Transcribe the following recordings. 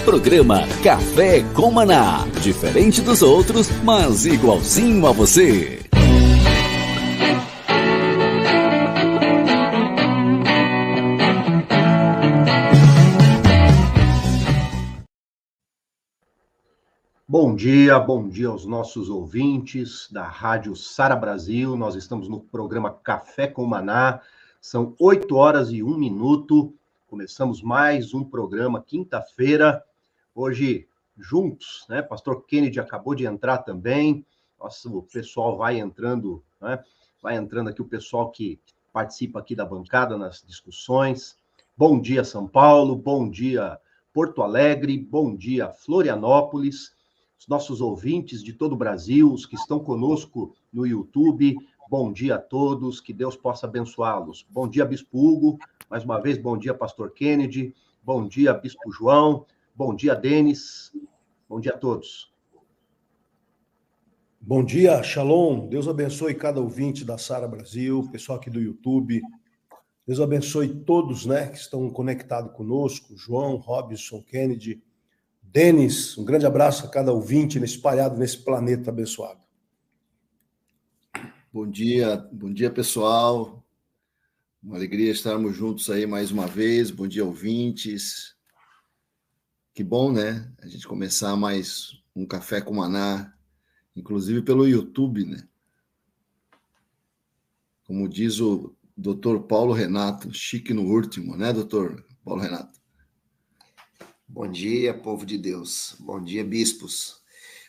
Programa Café com Maná. Diferente dos outros, mas igualzinho a você. Bom dia aos nossos ouvintes da Rádio Sara Brasil. Nós estamos no programa Café com Maná. São 8h01. Começamos mais um programa, quinta-feira. Hoje, juntos, né? Pastor Kennedy acabou de entrar também. Nosso pessoal vai entrando, né? Vai entrando aqui o pessoal que participa aqui da bancada nas discussões. Bom dia, São Paulo. Bom dia, Porto Alegre. Bom dia, Florianópolis. Os nossos ouvintes de todo o Brasil, os que estão conosco no YouTube, bom dia a todos, que Deus possa abençoá-los. Bom dia, Bispo Hugo, mais uma vez, bom dia, Pastor Kennedy, bom dia, Bispo João, bom dia, Denis, bom dia a todos. Bom dia, Shalom, Deus abençoe cada ouvinte da Sara Brasil, pessoal aqui do YouTube, Deus abençoe todos, né, que estão conectados conosco, João, Robson, Kennedy, Denis, um grande abraço a cada ouvinte espalhado nesse planeta abençoado. Bom dia pessoal. Uma alegria estarmos juntos aí mais uma vez. Bom dia, ouvintes. Que bom, né? A gente começar mais um Café com Maná, inclusive pelo YouTube, né? Como diz o Dr. Paulo Renato, chique no último, né, Dr. Paulo Renato? Bom dia, povo de Deus. Bom dia, bispos.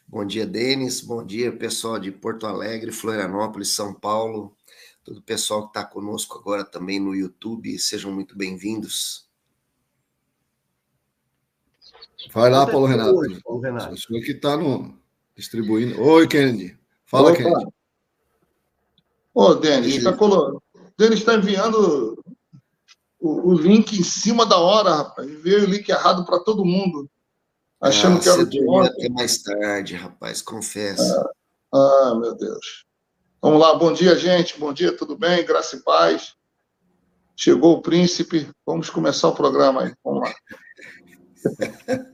Bom dia, Denis. Bom dia, pessoal de Porto Alegre, Florianópolis, São Paulo. Todo o pessoal que está conosco agora também no YouTube. Sejam muito bem-vindos. Vai lá, Paulo Renato. O senhor que está distribuindo. Oi, Kennedy. Fala, Opa. Kennedy. Ô, Denis, Denis está enviando o link em cima da hora, rapaz. Veio o link errado para todo mundo. Achando que era o de ontem. Até mais tarde, rapaz, confesso. Meu Deus. Vamos lá, bom dia, gente. Bom dia, tudo bem? Graça e paz. Chegou o príncipe. Vamos começar o programa aí. Vamos lá.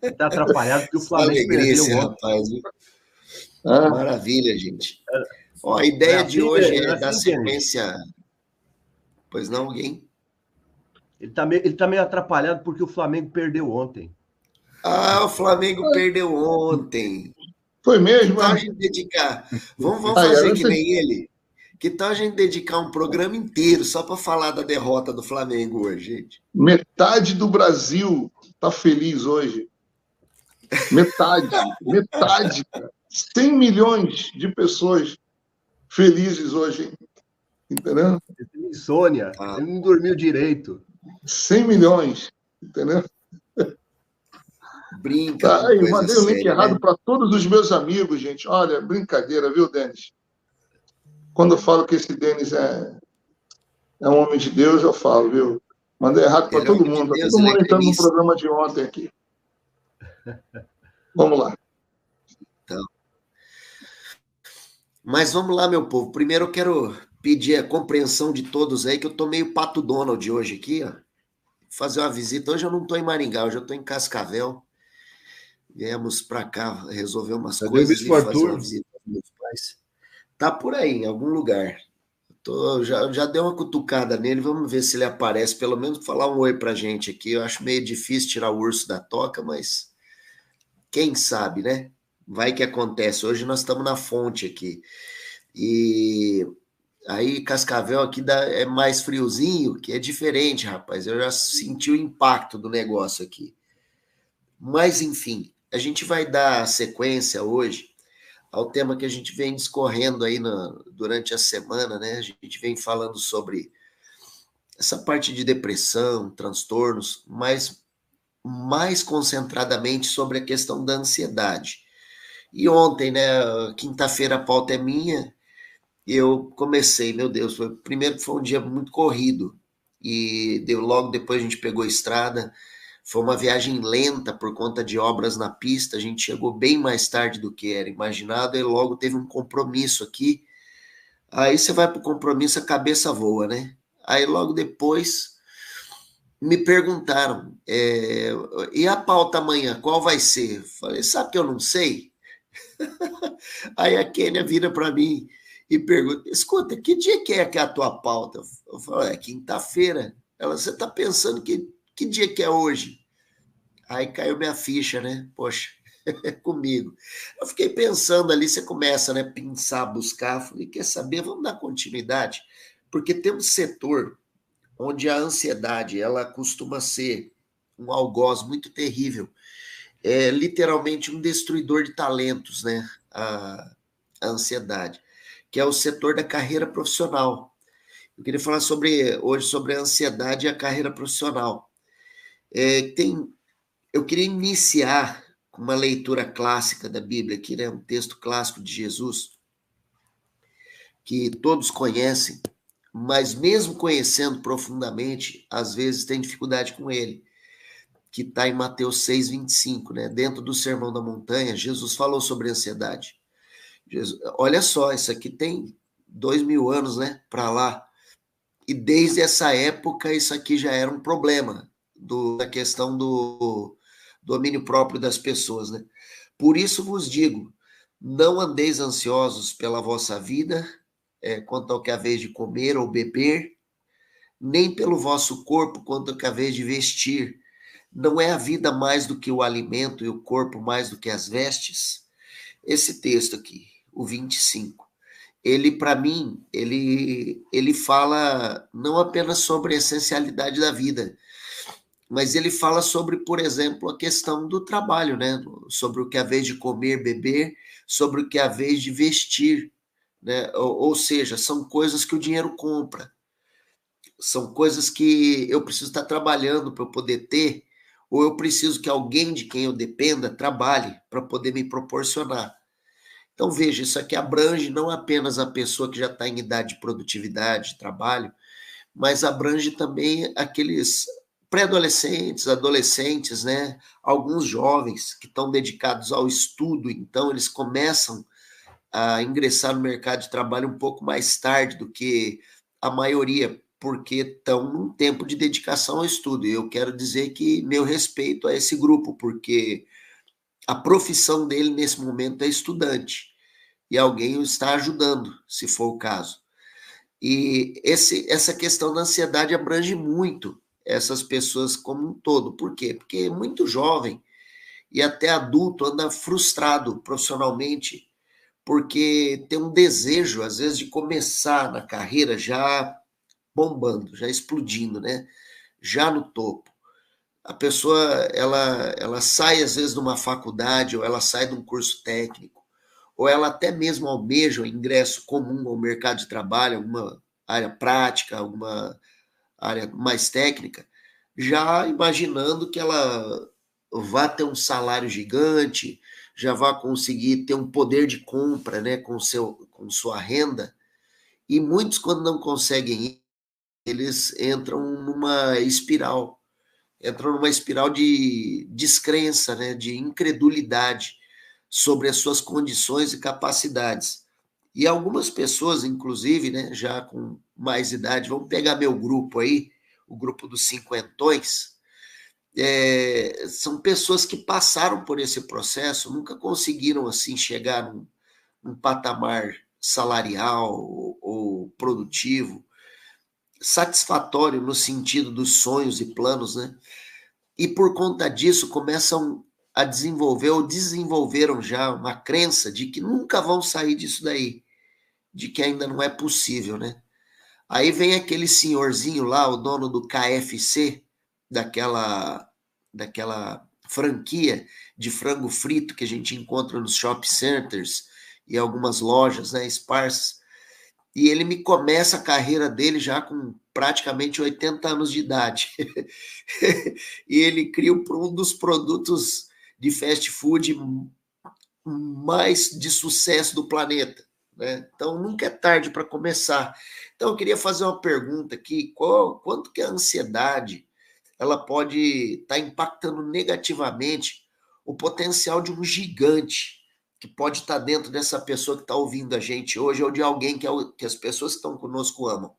Está atrapalhado porque o Flamengo perdeu, rapaz. Maravilha, gente. Ó, a ideia de hoje é dar sequência. Pois não, alguém? Ele tá meio atrapalhado porque o Flamengo perdeu ontem. O Flamengo perdeu ontem. Foi mesmo, que tal a gente dedicar? Vamos fazer que nem ele. Que tal a gente dedicar um programa inteiro só para falar da derrota do Flamengo hoje, gente? Metade do Brasil tá feliz hoje. Metade. 100 milhões de pessoas felizes hoje. Entendeu? Insônia. Ele não dormiu direito. 100 milhões. Entendeu? Brinca. Aí, mandei o link errado para todos os meus amigos, gente. Olha, brincadeira, viu, Denis? Quando eu falo que esse Denis é um homem de Deus, eu falo, viu? Mandei errado para todo mundo. Todo mundo entrando no programa de ontem aqui. Vamos lá. Então. Mas vamos lá, meu povo. Primeiro eu quero pedir a compreensão de todos aí, que eu tô meio Pato Donald hoje aqui, ó. Fazer uma visita. Hoje eu não estou em Maringá, hoje eu estou em Cascavel. Viemos para cá resolver umas coisas e fazer uma visita aos meus pais. Tá por aí, em algum lugar. Já dei uma cutucada nele, vamos ver se ele aparece, pelo menos falar um oi pra gente aqui. Eu acho meio difícil tirar o urso da toca, mas quem sabe, né? Vai que acontece. Hoje nós estamos na fonte aqui. E aí Cascavel aqui é mais friozinho, que é diferente, rapaz. Eu já senti o impacto do negócio aqui. Mas, enfim, a gente vai dar sequência hoje ao tema que a gente vem discorrendo aí durante a semana, né? A gente vem falando sobre essa parte de depressão, transtornos, mas mais concentradamente sobre a questão da ansiedade. E ontem, né, quinta-feira a pauta é minha, eu comecei, meu Deus, primeiro foi um dia muito corrido, e logo depois a gente pegou a estrada. Foi uma viagem lenta por conta de obras na pista, a gente chegou bem mais tarde do que era imaginado, e logo teve um compromisso aqui. Aí você vai para o compromisso, a cabeça voa, né? Aí logo depois me perguntaram, e a pauta amanhã, qual vai ser? Falei, sabe que eu não sei? Aí a Kênia vira para mim e pergunta, escuta, que dia que é a tua pauta? Eu falo, é quinta-feira. Ela, você está pensando que dia que é hoje? Aí caiu minha ficha, né? Poxa, é comigo. Eu fiquei pensando ali, você começa, né, pensar, buscar, falei, quer saber, vamos dar continuidade, porque tem um setor onde a ansiedade, ela costuma ser um algoz muito terrível, é literalmente um destruidor de talentos, né, a ansiedade, que é o setor da carreira profissional. Eu queria falar hoje sobre a ansiedade e a carreira profissional. Eu queria iniciar com uma leitura clássica da Bíblia, que é um texto clássico de Jesus, que todos conhecem, mas mesmo conhecendo profundamente, às vezes tem dificuldade com ele, que está em Mateus 6:25, né? Dentro do Sermão da Montanha, Jesus falou sobre ansiedade. Olha só, isso aqui tem 2000 anos, né, para lá, e desde essa época isso aqui já era um problema da questão do domínio próprio das pessoas, né? Por isso vos digo, não andeis ansiosos pela vossa vida, quanto ao que haveis de comer ou beber, nem pelo vosso corpo, quanto ao que haveis de vestir. Não é a vida mais do que o alimento e o corpo mais do que as vestes? Esse texto aqui, o 25, ele, para mim, ele fala não apenas sobre a essencialidade da vida, mas ele fala sobre, por exemplo, a questão do trabalho, né? Sobre o que é a vez de comer, beber, sobre o que é a vez de vestir, né? Ou seja, são coisas que o dinheiro compra, são coisas que eu preciso estar trabalhando para eu poder ter, ou eu preciso que alguém de quem eu dependa trabalhe para poder me proporcionar. Então, veja, isso aqui abrange não apenas a pessoa que já está em idade de produtividade, de trabalho, mas abrange também aqueles pré-adolescentes, adolescentes, né? Alguns jovens que estão dedicados ao estudo, então eles começam a ingressar no mercado de trabalho um pouco mais tarde do que a maioria, porque estão num tempo de dedicação ao estudo. E eu quero dizer que meu respeito a esse grupo, porque a profissão dele nesse momento é estudante, e alguém o está ajudando, se for o caso. E essa questão da ansiedade abrange muito essas pessoas como um todo. Por quê? Porque muito jovem e até adulto anda frustrado profissionalmente, porque tem um desejo, às vezes, de começar na carreira já bombando, já explodindo, né? Já no topo. A pessoa, ela sai, às vezes, de uma faculdade, ou ela sai de um curso técnico, ou ela até mesmo almeja o ingresso comum ao mercado de trabalho, alguma área prática, alguma área mais técnica, já imaginando que ela vai ter um salário gigante, já vai conseguir ter um poder de compra, né, com sua renda, e muitos, quando não conseguem, eles entram numa espiral de descrença, né, de incredulidade sobre as suas condições e capacidades. E algumas pessoas, inclusive, né, já com mais idade, vamos pegar meu grupo aí, o grupo dos cinquentões, são pessoas que passaram por esse processo, nunca conseguiram assim chegar num patamar salarial ou produtivo, satisfatório no sentido dos sonhos e planos, né? E por conta disso começam a desenvolver ou desenvolveram já uma crença de que nunca vão sair disso daí, de que ainda não é possível, né? Aí vem aquele senhorzinho lá, o dono do KFC, daquela franquia de frango frito que a gente encontra nos shopping centers e algumas lojas, né, esparsas, e ele me começa a carreira dele já com praticamente 80 anos de idade. E ele cria um dos produtos de fast food mais de sucesso do planeta, né? Então, nunca é tarde para começar. Então, eu queria fazer uma pergunta aqui, quanto que a ansiedade ela pode estar impactando negativamente o potencial de um gigante que pode estar dentro dessa pessoa que está ouvindo a gente hoje, ou de alguém que as pessoas que estão conosco amam?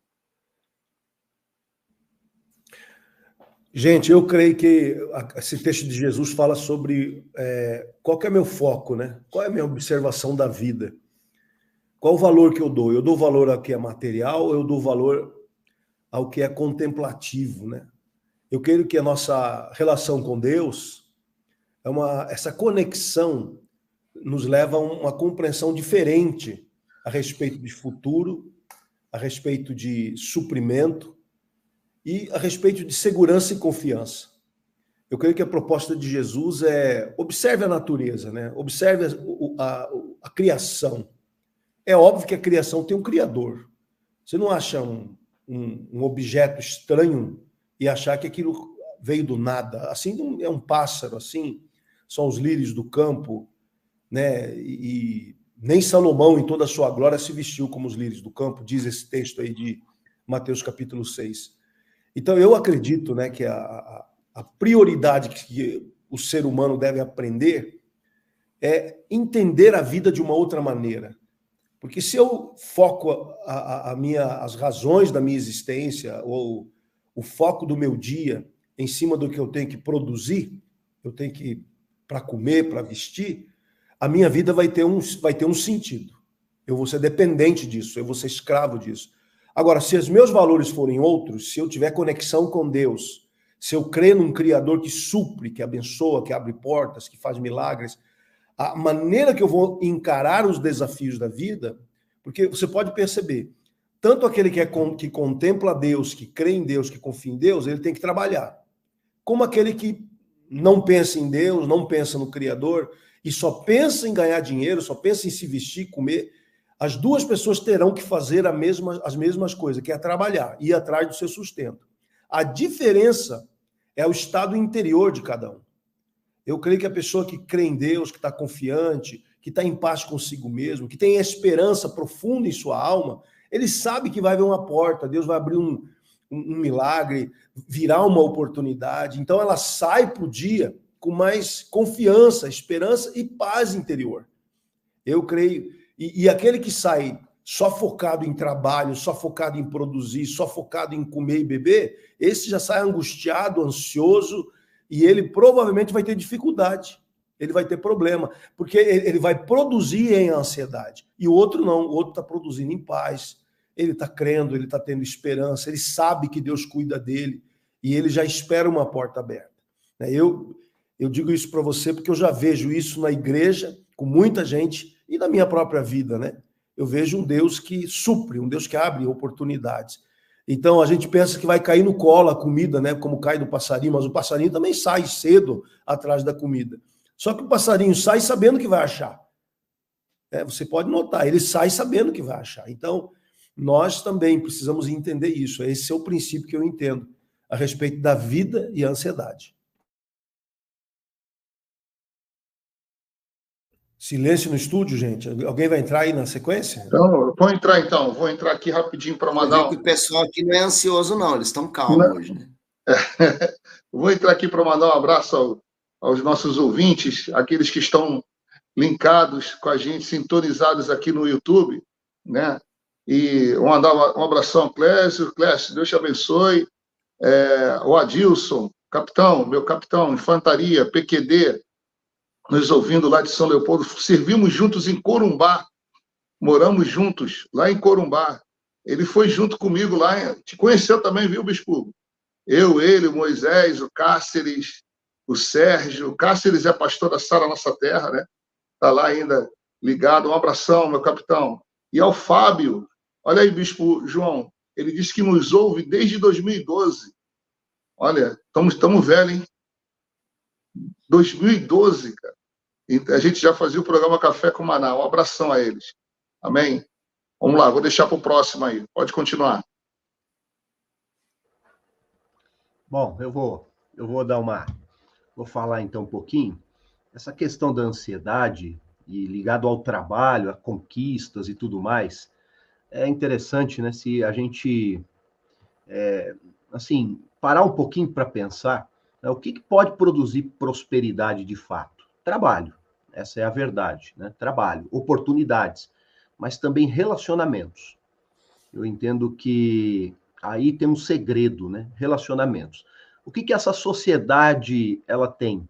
Gente, eu creio que esse texto de Jesus fala sobre qual que é meu foco, né? Qual é a minha observação da vida? Qual o valor que eu dou? Eu dou valor ao que é material, eu dou valor ao que é contemplativo, né? Eu creio que a nossa relação com Deus, essa conexão nos leva a uma compreensão diferente a respeito de futuro, a respeito de suprimento e a respeito de segurança e confiança. Eu creio que a proposta de Jesus é observe a natureza, né? Observe a criação. É óbvio que a criação tem um criador. Você não acha um objeto estranho e achar que aquilo veio do nada. Assim é um pássaro, assim são os lírios do campo, né? E nem Salomão, em toda a sua glória, se vestiu como os lírios do campo, diz esse texto aí de Mateus capítulo 6. Então, eu acredito, né, que a prioridade que o ser humano deve aprender é entender a vida de uma outra maneira. Porque se eu foco as razões da minha existência ou o foco do meu dia em cima do que eu tenho que produzir, eu tenho que para comer, para vestir, a minha vida vai ter um sentido. Eu vou ser dependente disso, eu vou ser escravo disso. Agora, se os meus valores forem outros, se eu tiver conexão com Deus, se eu crer num Criador que supre, que abençoa, que abre portas, que faz milagres, a maneira que eu vou encarar os desafios da vida, porque você pode perceber, tanto aquele que contempla Deus, que crê em Deus, que confia em Deus, ele tem que trabalhar. Como aquele que não pensa em Deus, não pensa no Criador, e só pensa em ganhar dinheiro, só pensa em se vestir, comer, as duas pessoas terão que fazer as mesmas coisas, que é trabalhar, ir atrás do seu sustento. A diferença é o estado interior de cada um. Eu creio que a pessoa que crê em Deus, que está confiante, que está em paz consigo mesmo, que tem esperança profunda em sua alma, ele sabe que vai haver uma porta, Deus vai abrir um milagre, virar uma oportunidade. Então ela sai para o dia com mais confiança, esperança e paz interior. Eu creio. E aquele que sai só focado em trabalho, só focado em produzir, só focado em comer e beber, esse já sai angustiado, ansioso, e ele provavelmente vai ter dificuldade, ele vai ter problema, porque ele vai produzir em ansiedade. E o outro não, o outro está produzindo em paz, ele está crendo, ele está tendo esperança, ele sabe que Deus cuida dele, e ele já espera uma porta aberta. Eu digo isso para você porque eu já vejo isso na igreja, com muita gente, e na minha própria vida, né? Eu vejo um Deus que supre, um Deus que abre oportunidades. Então, a gente pensa que vai cair no colo a comida, né? Como cai do passarinho, mas o passarinho também sai cedo atrás da comida. Só que o passarinho sai sabendo que vai achar. Você pode notar, ele sai sabendo que vai achar. Então, nós também precisamos entender isso. Esse é o princípio que eu entendo a respeito da vida e a ansiedade. Silêncio no estúdio, gente. Alguém vai entrar aí na sequência? Então, vou entrar aqui rapidinho para mandar. O pessoal aqui não é ansioso, não, eles estão calmos hoje, né? Vou entrar aqui para mandar um abraço aos nossos ouvintes, aqueles que estão linkados com a gente, sintonizados aqui no YouTube, né? E mandar um abração ao Clécio. Clécio, Deus te abençoe. O Adilson, capitão, meu capitão, infantaria, PQD, nos ouvindo lá de São Leopoldo. Servimos juntos em Corumbá, moramos juntos lá em Corumbá. Ele foi junto comigo lá, te conheceu também, viu, Bispo? Eu, ele, o Moisés, o Cáceres, o Sérgio. O Cáceres é pastor da Sara Nossa Terra, né? Está lá ainda ligado. Um abração, meu capitão. E ao Fábio, olha aí, Bispo João, ele disse que nos ouve desde 2012. Olha, estamos velhos, hein? 2012, cara. A gente já fazia o programa Café com Maná. Um abração a eles. Amém? Vamos lá, vou deixar para o próximo aí. Pode continuar. Bom, eu vou vou falar então um pouquinho. Essa questão da ansiedade e ligado ao trabalho, a conquistas e tudo mais, é interessante, né? Se a gente, assim, parar um pouquinho para pensar, né, o que pode produzir prosperidade de fato? Trabalho, essa é a verdade, né? Trabalho, oportunidades, mas também relacionamentos. Eu entendo que aí tem um segredo, né? Relacionamentos. O que essa sociedade ela tem?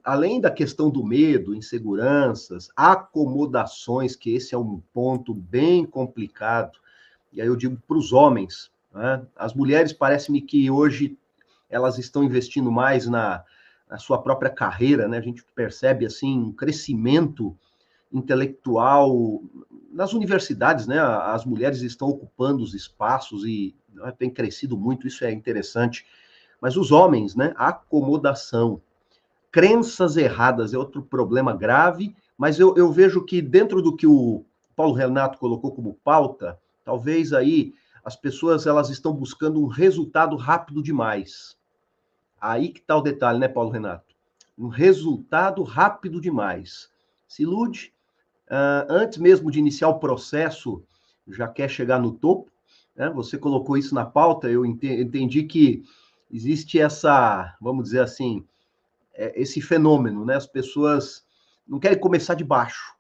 Além da questão do medo, inseguranças, acomodações, que esse é um ponto bem complicado, e aí eu digo para os homens, né? As mulheres parece-me que hoje elas estão investindo mais na sua própria carreira, né? A gente percebe assim um crescimento intelectual nas universidades, né? As mulheres estão ocupando os espaços e tem crescido muito, isso é interessante. Mas os homens, né? Acomodação, crenças erradas é outro problema grave, mas eu vejo que dentro do que o Paulo Renato colocou como pauta, talvez aí as pessoas elas estão buscando um resultado rápido demais. Aí que está o detalhe, né, Paulo Renato? Um resultado rápido demais. Se ilude, antes mesmo de iniciar o processo, já quer chegar no topo, né? Você colocou isso na pauta, eu entendi que existe essa, vamos dizer assim, esse fenômeno, né? As pessoas não querem começar de baixo.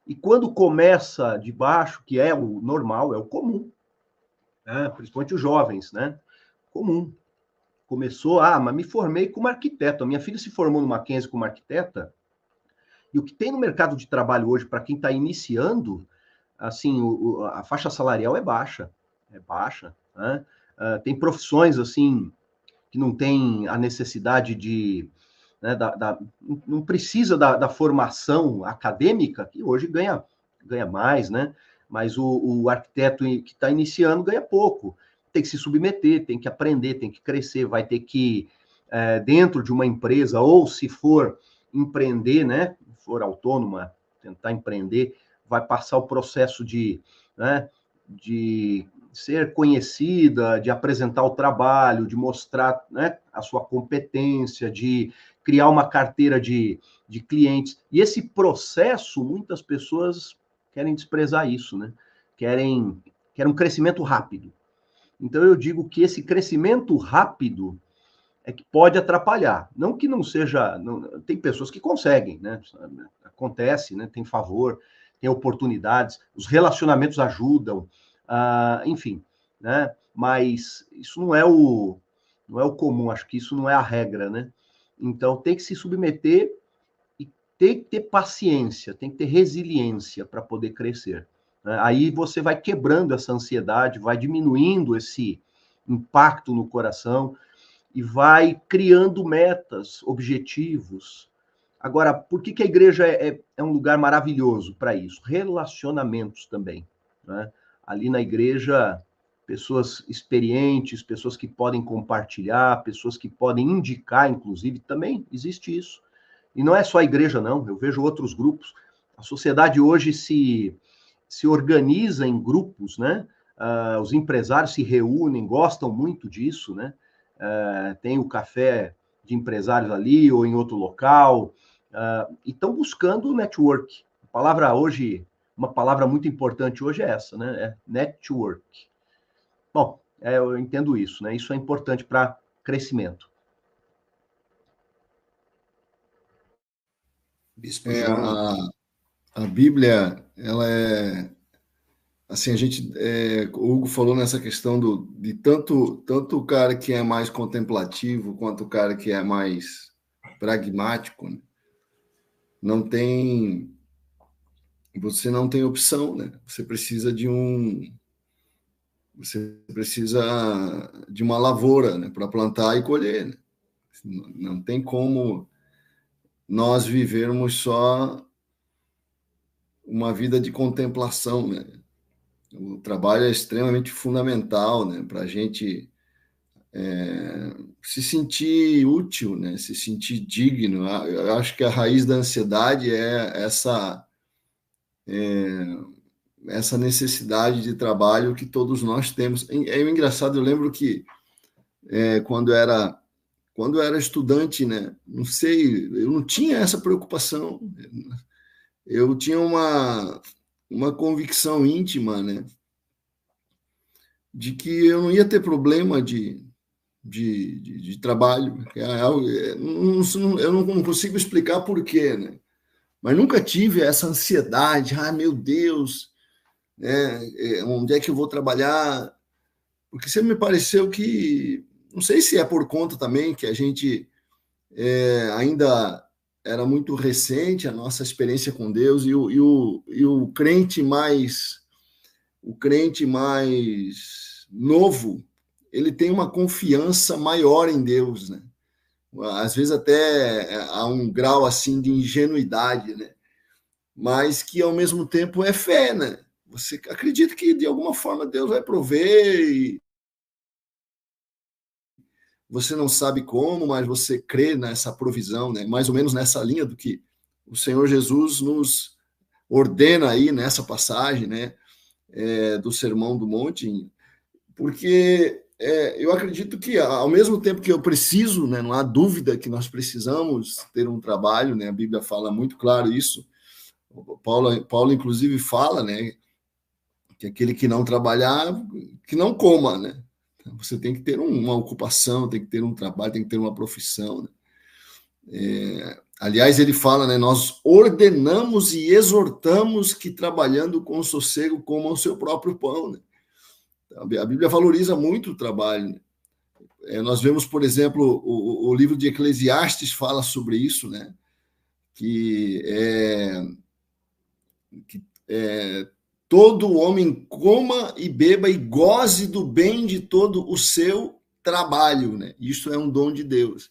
E quando começa de baixo, que é o normal, é o comum, né? Principalmente os jovens, né? Comum. Começou, mas me formei como arquiteto. A minha filha se formou no Mackenzie como arquiteta. E o que tem no mercado de trabalho hoje, para quem está iniciando, assim, a faixa salarial é baixa. É baixa, né? Tem profissões, assim, que não tem a necessidade de... Né, não precisa da formação acadêmica, que hoje ganha mais, né? Mas o arquiteto que está iniciando ganha pouco. Tem que se submeter, tem que aprender, tem que crescer, vai ter que, dentro de uma empresa, ou se for empreender, né? For autônoma, tentar empreender, vai passar o processo de ser conhecida, de apresentar o trabalho, de mostrar, né, a sua competência, de criar uma carteira de clientes. E esse processo, muitas pessoas querem desprezar isso, né? Querem um crescimento rápido. Então, eu digo que esse crescimento rápido é que pode atrapalhar. Não que não seja... Não, tem pessoas que conseguem, né? Acontece, né? Tem favor, tem oportunidades, os relacionamentos ajudam, enfim, né? Mas isso não é o comum, acho que isso não é a regra, né? Então, tem que se submeter e tem que ter paciência, tem que ter resiliência para poder crescer. Aí você vai quebrando essa ansiedade, vai diminuindo esse impacto no coração e vai criando metas, objetivos. Agora, por que a igreja é um lugar maravilhoso para isso? Relacionamentos também, né? Ali na igreja, pessoas experientes, pessoas que podem compartilhar, pessoas que podem indicar, inclusive, também existe isso. E não é só a igreja, não. Eu vejo outros grupos. A sociedade hoje se organiza em grupos, né? Os empresários se reúnem, gostam muito disso, né? Tem o café de empresários ali ou em outro local, e estão buscando network. A palavra hoje, uma palavra muito importante hoje é essa, né? É network. Bom, eu entendo isso, né? Isso é importante para crescimento. Bispo João. A Bíblia, ela é... Assim, o Hugo falou nessa questão de tanto o cara que é mais contemplativo quanto o cara que é mais pragmático, né? Você não tem opção, né? Você precisa de uma lavoura, né, para plantar e colher, né? Não tem como nós vivermos só uma vida de contemplação, né? O trabalho é extremamente fundamental, né, para a gente se sentir útil, né, se sentir digno. Eu acho que a raiz da ansiedade é essa necessidade de trabalho que todos nós temos. É engraçado, eu lembro que quando era estudante, né, não sei, eu não tinha essa preocupação. Eu tinha uma convicção íntima, né, de que eu não ia ter problema de trabalho. Eu não consigo explicar por quê, né? Mas nunca tive essa ansiedade. Meu Deus, né? Onde é que eu vou trabalhar? Porque sempre me pareceu que não sei se é por conta também que a gente ainda era muito recente a nossa experiência com Deus, e o crente mais novo, ele tem uma confiança maior em Deus, né? Às vezes até há um grau assim de ingenuidade, né? Mas que ao mesmo tempo é fé, né? Você acredita que de alguma forma Deus vai prover, e você não sabe como, mas você crê nessa provisão, né? Mais ou menos nessa linha do que o Senhor Jesus nos ordena aí nessa passagem, né? Do Sermão do Monte, porque eu acredito que, ao mesmo tempo que eu preciso, né, não há dúvida que nós precisamos ter um trabalho, né, a Bíblia fala muito claro isso, Paulo inclusive fala, né, que aquele que não trabalhar, que não coma, né? Você tem que ter uma ocupação, tem que ter um trabalho, tem que ter uma profissão, né? Aliás, ele fala, né, nós ordenamos e exortamos que trabalhando com sossego comam o seu próprio pão, né? A Bíblia valoriza muito o trabalho, né? Nós vemos, por exemplo, o livro de Eclesiastes fala sobre isso, né? Que todo homem coma e beba e goze do bem de todo o seu trabalho, né? Isso é um dom de Deus.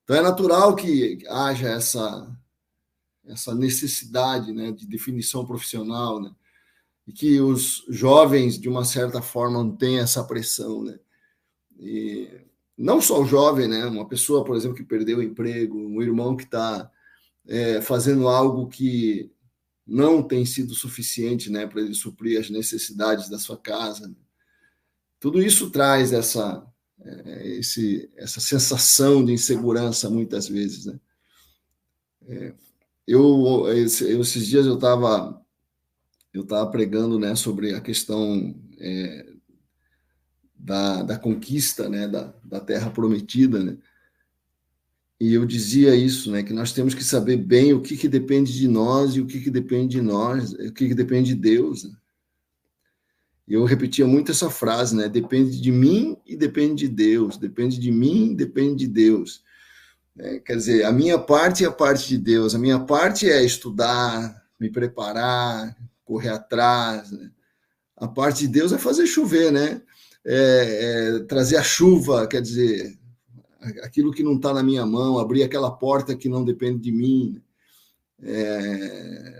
Então é natural que haja essa necessidade, né, de definição profissional, né? E que os jovens, de uma certa forma, não tenham essa pressão, né? E não só o jovem, né? Uma pessoa, por exemplo, que perdeu o emprego, um irmão que está fazendo algo que não tem sido suficiente, né, para ele suprir as necessidades da sua casa, né? Tudo isso traz essa sensação de insegurança muitas vezes, né? Esses dias eu estava pregando, né, sobre a questão da conquista, né, da Terra Prometida, né? E eu dizia isso, né, que nós temos que saber bem o que depende de nós e o que depende de nós, o que depende de Deus, né? E eu repetia muito essa frase, né? Depende de mim e depende de Deus. Depende de mim, depende de Deus. Quer dizer, a minha parte é a parte de Deus. A minha parte é estudar, me preparar, correr atrás, né? A parte de Deus é fazer chover, né? Trazer a chuva, quer dizer, aquilo que não está na minha mão, abrir aquela porta que não depende de mim,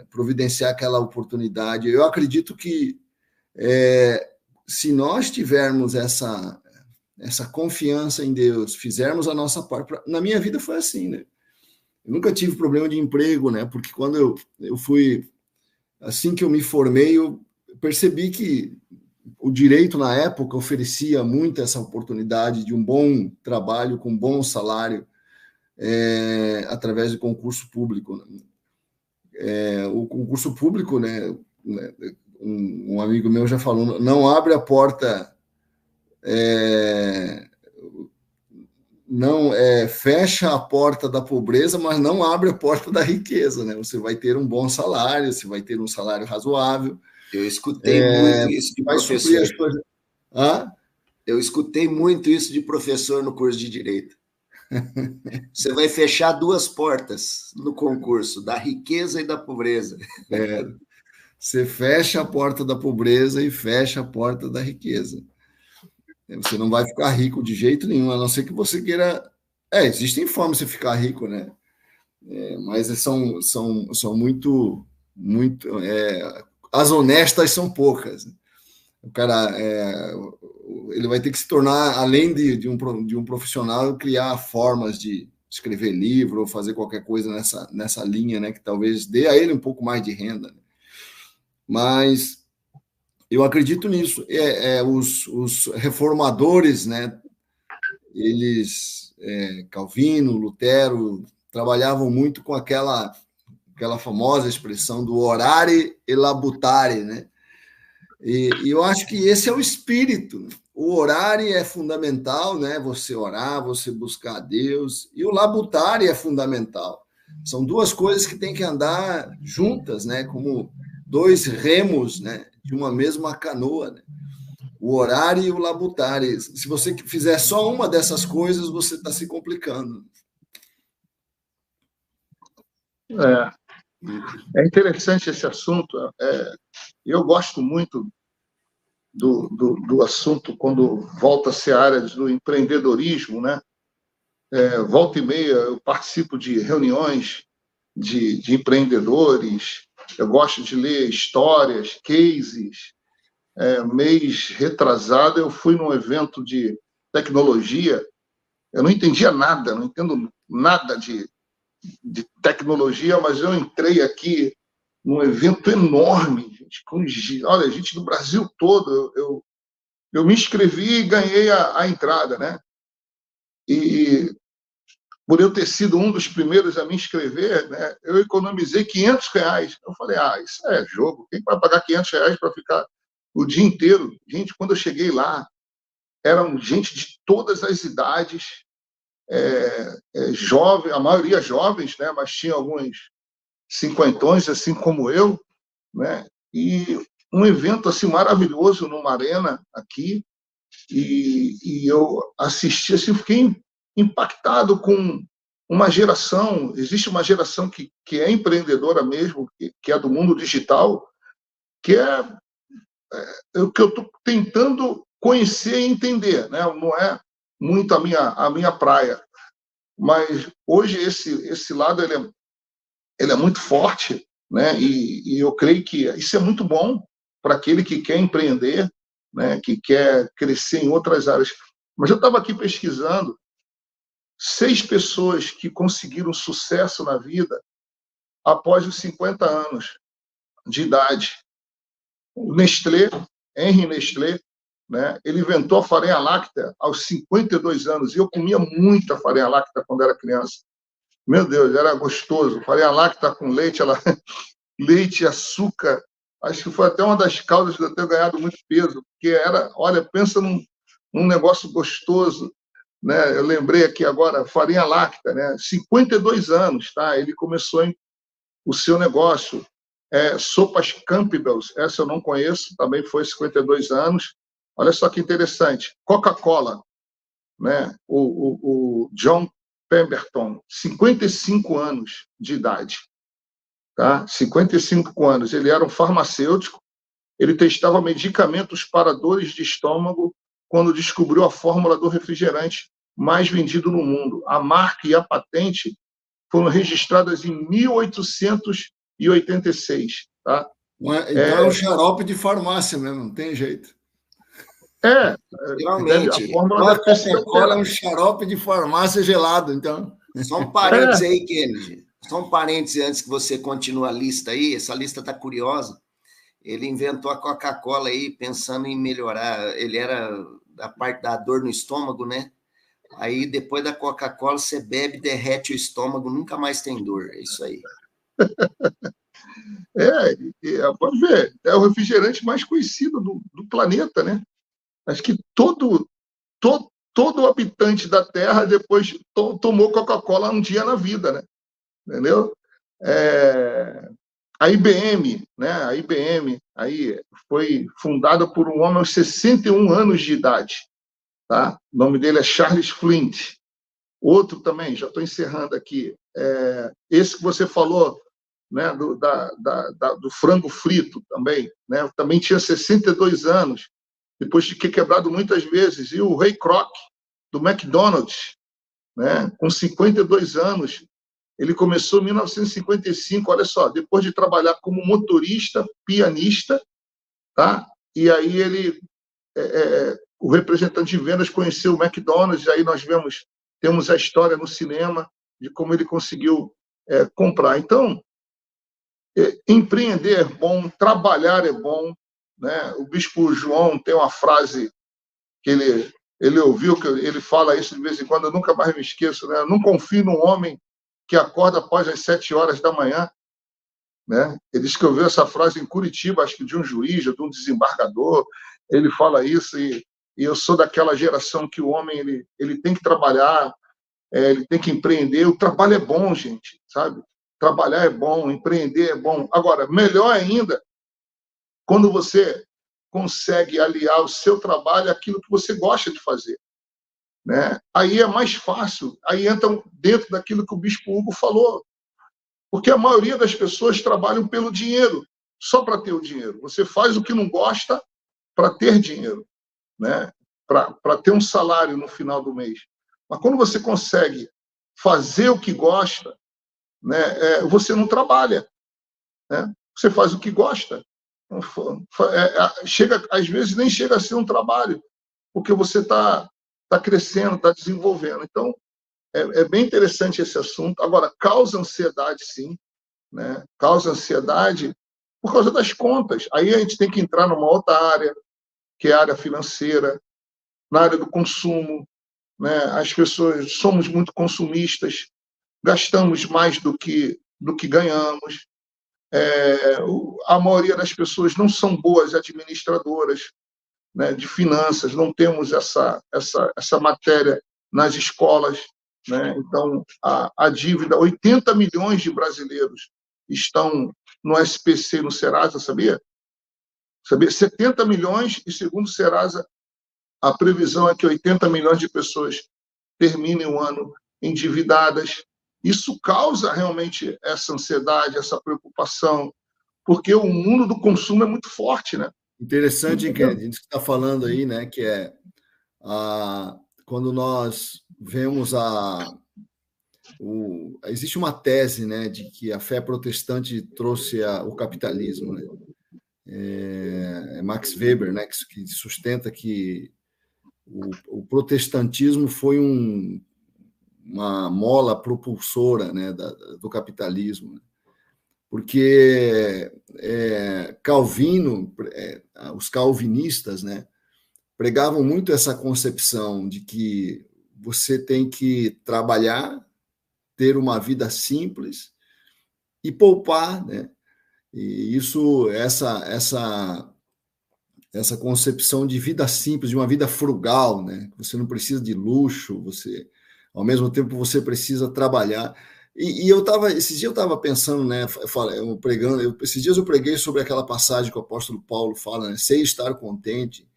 providenciar aquela oportunidade. Eu acredito que se nós tivermos essa confiança em Deus, fizermos a nossa parte, na minha vida foi assim, né? Eu nunca tive problema de emprego, né? Porque quando eu fui, assim que eu me formei, eu percebi que o direito na época oferecia muito essa oportunidade de um bom trabalho com bom salário através de concurso público, né? O concurso público, né? Um amigo meu já falou, não abre a porta, fecha a porta da pobreza, mas não abre a porta da riqueza, né? Você vai ter um bom salário, você vai ter um salário razoável. Eu escutei muito isso de professor. Eu escutei muito isso de professor no curso de Direito. Você vai fechar duas portas no concurso, da riqueza e da pobreza. Você fecha a porta da pobreza e fecha a porta da riqueza. Você não vai ficar rico de jeito nenhum, a não ser que você queira... existem formas de você ficar rico, né? Mas são muito... as honestas são poucas. O cara ele vai ter que se tornar, além de um profissional, criar formas de escrever livro ou fazer qualquer coisa nessa linha, né? Que talvez dê a ele um pouco mais de renda, né? Mas eu acredito nisso. Os reformadores, né? Eles, Calvino, Lutero, trabalhavam muito com aquela famosa expressão do orare e labutare, né? E eu acho que esse é o espírito. O orare é fundamental, né? Você orar, você buscar a Deus. E o labutare é fundamental. São duas coisas que têm que andar juntas, né? Como dois remos, né, de uma mesma canoa, né? o horário e o labutare. Se você fizer só uma dessas coisas, você está se complicando. É interessante esse assunto. Eu gosto muito do assunto quando volta-se à área do empreendedorismo, né? Volta e meia eu participo de reuniões de empreendedores, eu gosto de ler histórias, cases. Mês retrasado eu fui num evento de tecnologia, eu não entendia nada, não entendo nada de tecnologia, mas eu entrei aqui num evento enorme, gente, olha, gente do Brasil todo. Eu me inscrevi e ganhei a entrada, né? E por eu ter sido um dos primeiros a me inscrever, né, eu economizei R$500. Eu falei, isso é jogo, quem vai pagar R$500 para ficar o dia inteiro? Gente, quando eu cheguei lá, eram gente de todas as idades, jovem, a maioria jovens, né, mas tinha alguns cinquentões, assim como eu, né? E um evento assim maravilhoso numa arena aqui, e eu assisti assim, fiquei impactado com uma geração. Existe uma geração que é empreendedora mesmo, que é do mundo digital, que é o que eu estou tentando conhecer e entender, né? Não é muito a minha praia, mas hoje esse lado ele é muito forte, né? E eu creio que isso é muito bom para aquele que quer empreender, né? Que quer crescer em outras áreas. Mas eu estava aqui pesquisando 6 pessoas que conseguiram sucesso na vida após os 50 anos de idade. O Nestlé, Henri Nestlé, né? Ele inventou a farinha láctea aos 52 anos. E eu comia muita farinha láctea quando era criança. Meu Deus, era gostoso. Farinha láctea com leite, leite e açúcar. Acho que foi até uma das causas de eu ter ganhado muito peso, porque olha, pensa num negócio gostoso, né? Eu lembrei aqui agora, farinha láctea, né? 52 anos, tá? Ele começou o seu negócio. Sopas Campbell's, essa eu não conheço, também foi 52 anos. Olha só que interessante. Coca-Cola, né? O John Pemberton, 55 anos de idade. Tá? 55 anos. Ele era um farmacêutico, ele testava medicamentos para dores de estômago quando descobriu a fórmula do refrigerante mais vendido no mundo. A marca e a patente foram registradas em 1886. Tá? Então é um xarope de farmácia mesmo, não tem jeito. Realmente. A fórmula da Coca-Cola é um xarope de farmácia gelado, então. Só um parênteses aí, Kennedy. Só um parênteses antes que você continue a lista aí. Essa lista está curiosa. Ele inventou a Coca-Cola aí pensando em melhorar. Ele era da parte da dor no estômago, né? Aí depois da Coca-Cola você bebe, derrete o estômago, nunca mais tem dor. É isso aí. Pode ver. É o refrigerante mais conhecido do planeta, né? Acho que todo habitante da Terra depois tomou Coca-Cola um dia na vida, né? Entendeu? A IBM, né? A IBM aí foi fundada por um homem aos 61 anos de idade, tá? O nome dele é Charles Flint. Outro também, já estou encerrando aqui, esse que você falou, né? Do frango frito também, né? Também tinha 62 anos, depois de ter quebrado muitas vezes. E o Ray Kroc, do McDonald's, né? Com 52 anos, ele começou em 1955, olha só, depois de trabalhar como motorista, pianista, tá? E aí o representante de vendas conheceu o McDonald's, aí nós temos a história no cinema de como ele conseguiu comprar. Então, empreender é bom, trabalhar é bom, né? O Bispo João tem uma frase que ele ouviu, que ele fala isso de vez em quando, eu nunca mais me esqueço, né? Eu não confio num homem que acorda após as 7 horas da manhã, né? Ele escreveu essa frase em Curitiba, acho que de um juiz, de um desembargador. Ele fala isso, e eu sou daquela geração que o homem ele tem que trabalhar, ele tem que empreender. O trabalho é bom, gente, sabe? Trabalhar é bom, empreender é bom. Agora, melhor ainda, quando você consegue aliar o seu trabalho àquilo que você gosta de fazer, né? Aí é mais fácil, aí entra dentro daquilo que o Bispo Hugo falou, porque a maioria das pessoas trabalham pelo dinheiro, só para ter o dinheiro. Você faz o que não gosta para ter dinheiro, né? Para ter um salário no final do mês. Mas quando você consegue fazer o que gosta, né, você não trabalha, né? Você faz o que gosta. Chega, às vezes nem chega a ser um trabalho, porque você está crescendo, está desenvolvendo. Então, é bem interessante esse assunto. Agora, causa ansiedade, sim, né? Causa ansiedade por causa das contas. Aí a gente tem que entrar numa outra área, que é a área financeira, na área do consumo, né? As pessoas somos muito consumistas, gastamos mais do que ganhamos. A maioria das pessoas não são boas administradoras, né, de finanças, não temos essa matéria nas escolas, né? Então, a dívida, 80 milhões de brasileiros estão no SPC e no Serasa, sabia? 70 milhões, e segundo o Serasa, a previsão é que 80 milhões de pessoas terminem o ano endividadas. Isso causa realmente essa ansiedade, essa preocupação, porque o mundo do consumo é muito forte, né? Interessante que a gente está falando aí, né? Que é quando nós vemos existe uma tese, né, de que a fé protestante trouxe o capitalismo, né? Max Weber, né, que sustenta que o protestantismo foi uma mola propulsora, né, do capitalismo, né? Porque Calvino, os calvinistas, né, pregavam muito essa concepção de que você tem que trabalhar, ter uma vida simples e poupar, né? E essa concepção de vida simples, de uma vida frugal, né? Você não precisa de luxo, ao mesmo tempo você precisa trabalhar. E esses dias eu estava pensando, né? Esses dias eu preguei sobre aquela passagem que o apóstolo Paulo fala, né? Sei estar contente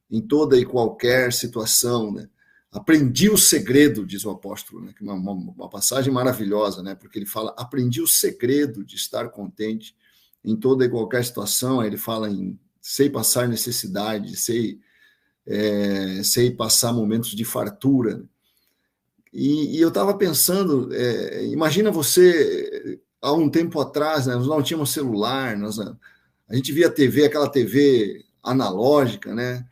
em toda e qualquer situação, né? Aprendi o segredo, diz o apóstolo, né? Uma passagem maravilhosa, né? Porque ele fala, aprendi o segredo de estar contente em toda e qualquer situação. Aí ele fala sei passar necessidade, sei passar momentos de fartura. E eu estava pensando, imagina você, há um tempo atrás, né, nós não tínhamos celular, a gente via TV, aquela TV analógica, né?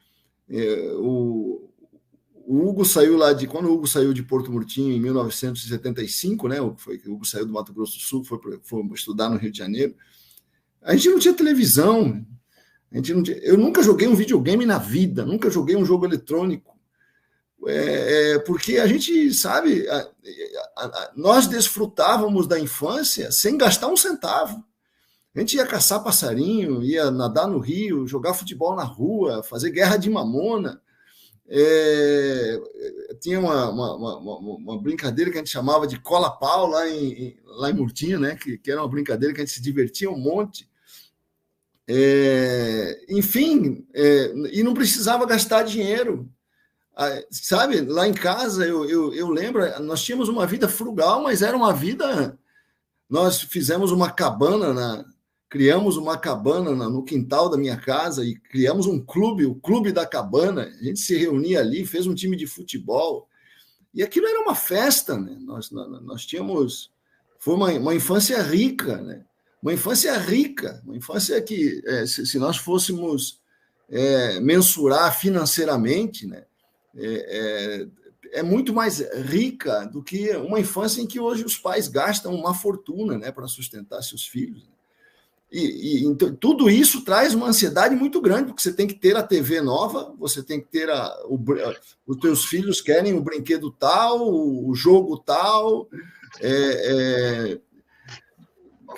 O Hugo saiu quando o Hugo saiu de Porto Murtinho em 1975, né? O Hugo saiu do Mato Grosso do Sul, foi estudar no Rio de Janeiro. A gente não tinha televisão, eu nunca joguei um videogame na vida, nunca joguei um jogo eletrônico, porque a gente sabe, nós desfrutávamos da infância sem gastar um centavo. A gente ia caçar passarinho, ia nadar no rio, jogar futebol na rua, fazer guerra de mamona. Tinha uma brincadeira que a gente chamava de cola-pau lá em Murtinho, né? Que era uma brincadeira que a gente se divertia um monte. Enfim, e não precisava gastar dinheiro. Sabe, lá em casa, eu lembro, nós tínhamos uma vida frugal, mas era uma vida... Nós fizemos uma cabana, criamos uma cabana no quintal da minha casa e criamos um clube, o Clube da Cabana. A gente se reunia ali, fez um time de futebol. E aquilo era uma festa, né? Nós tínhamos... Foi uma infância rica, né? Uma infância rica, uma infância que, se nós fôssemos mensurar financeiramente, né? É muito mais rica do que uma infância em que hoje os pais gastam uma fortuna, né, para sustentar seus filhos. Então, tudo isso traz uma ansiedade muito grande, porque você tem que ter a TV nova, você tem que ter os teus filhos querem o brinquedo tal, o jogo tal.